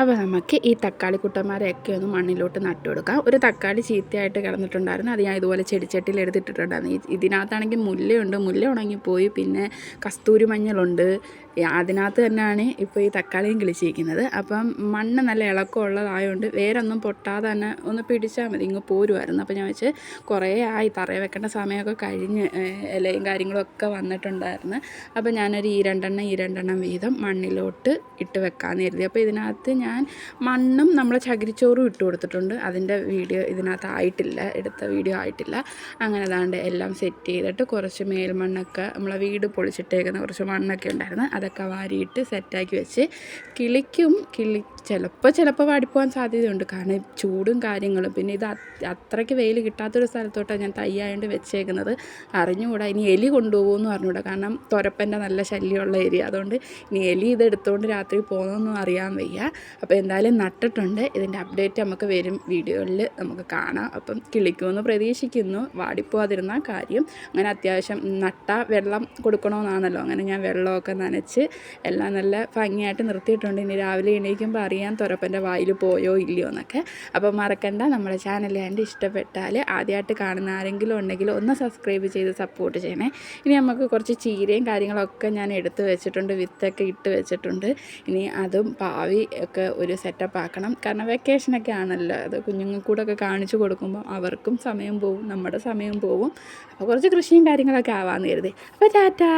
അപ്പോൾ നമുക്ക് ഈ തക്കാളി കുട്ടന്മാരെയൊക്കെ ഒന്ന് മണ്ണിലോട്ട് നട്ടു കൊടുക്കാം. ഒരു തക്കാളി ചീത്തയായിട്ട് കിടന്നിട്ടുണ്ടായിരുന്നു, അത് ഞാൻ ഇതുപോലെ ചെടിച്ചട്ടിയിൽ എടുത്തിട്ടുണ്ടായിരുന്നു. ഇതിനകത്താണെങ്കിൽ മുല്ലയുണ്ട്, മുല്ല ഉണങ്ങിപ്പോയി. പിന്നെ കസ്തൂരി മഞ്ഞളുണ്ട്, അതിനകത്ത് തന്നെയാണ് ഇപ്പോൾ ഈ തക്കാളിയും കിളിച്ചിരിക്കുന്നത്. അപ്പം മണ്ണ് നല്ല ഇളക്കമുള്ളതായതുകൊണ്ട് വേരൊന്നും പൊട്ടാതെ തന്നെ ഒന്ന് പിടിച്ചാൽ മതി, ഇങ്ങ് പോരുമായിരുന്നു. അപ്പോൾ ഞാൻ വെച്ച് കുറേ ആയി തറയെ വെക്കേണ്ട സമയമൊക്കെ കഴിഞ്ഞ് ഇലയും കാര്യങ്ങളൊക്കെ വന്നിട്ടുണ്ടായിരുന്നു. അപ്പോൾ ഞാനൊരു ഈ രണ്ടെണ്ണം വീതം മണ്ണിലോട്ട് ഇട്ട് വെക്കാമെന്ന് കരുതി. അപ്പോൾ ഇതിനകത്ത് ഞാൻ മണ്ണും നമ്മൾ ചകിരിച്ചോറും ഇട്ട് കൊടുത്തിട്ടുണ്ട്. അതിൻ്റെ വീഡിയോ ഇതിനകത്ത് ആയിട്ടില്ല, എടുത്ത വീഡിയോ ആയിട്ടില്ല. അങ്ങനെ അതാണ്ട് എല്ലാം സെറ്റ് ചെയ്തിട്ട് കുറച്ച് മേൽമണ്ണൊക്കെ നമ്മളെ വീട് പൊളിച്ചിട്ടേക്കുന്ന കുറച്ച് മണ്ണൊക്കെ ഉണ്ടായിരുന്നു, അതൊക്കെ വാരിയിട്ട് സെറ്റാക്കി വെച്ച് ചിലപ്പോൾ വാടിപ്പോകാൻ സാധ്യതയുണ്ട്. കാരണം ചൂടും കാര്യങ്ങളും, പിന്നെ ഇത് അത്രയ്ക്ക് വെയിൽ കിട്ടാത്തൊരു സ്ഥലത്തോട്ടാണ് ഞാൻ തയ്യായതുകൊണ്ട് വെച്ചേക്കുന്നത്. അറിഞ്ഞുകൂടാ ഇനി എലി കൊണ്ടുപോകുമെന്ന് അറിഞ്ഞുകൂടാ, കാരണം തുരപ്പൻ്റെ നല്ല ശല്യമുള്ള ഏരിയ. അതുകൊണ്ട് ഇനി എലി ഇതെടുത്തുകൊണ്ട് രാത്രി പോകുന്നൊന്നും അറിയാൻ വയ്യ. അപ്പോൾ എന്തായാലും നട്ടിട്ടുണ്ട്. ഇതിൻ്റെ അപ്ഡേറ്റ് നമുക്ക് വരും വീഡിയോയിൽ നമുക്ക് കാണാം. അപ്പം കിളിക്കുമെന്ന് പ്രതീക്ഷിക്കുന്നു, വാടിപ്പോവാതിരുന്ന കാര്യം. അങ്ങനെ അത്യാവശ്യം വെള്ളം കൊടുക്കണമെന്നാണല്ലോ, അങ്ങനെ ഞാൻ വെള്ളമൊക്കെ നനച്ച് എല്ലാം നല്ല ഭംഗിയായിട്ട് നിർത്തിയിട്ടുണ്ട്. ഇനി രാവിലെ എണീക്കുമ്പോൾ അറിയാൻ തുരപ്പൻ്റെ വായിൽ പോയോ ഇല്ലയോ എന്നൊക്കെ. അപ്പോൾ മറക്കണ്ട, നമ്മുടെ ചാനൽ കണ്ട് ഇഷ്ടപ്പെട്ടാൽ ആദ്യമായിട്ട് കാണുന്ന ആരെങ്കിലും ഉണ്ടെങ്കിൽ ഒന്ന് സബ്സ്ക്രൈബ് ചെയ്ത് സപ്പോർട്ട് ചെയ്യണേ. ഇനി നമുക്ക് കുറച്ച് ചീരയും കാര്യങ്ങളൊക്കെ ഞാൻ എടുത്ത് വെച്ചിട്ടുണ്ട്, വിത്തൊക്കെ ഇട്ട് വെച്ചിട്ടുണ്ട്. ഇനി അതും പാവി ഒക്കെ ഒരു സെറ്റപ്പ് ആക്കണം. കാരണം വെക്കേഷനൊക്കെ ആണല്ലോ, അത് കുഞ്ഞുങ്ങൾക്കൂടൊക്കെ കാണിച്ചു കൊടുക്കുമ്പോൾ അവർക്കും സമയം പോവും, നമ്മുടെ സമയം പോവും. അപ്പോൾ കുറച്ച് കൃഷിയും കാര്യങ്ങളൊക്കെ ആവാമെന്ന് കരുതി. അപ്പോൾ ടാറ്റാ.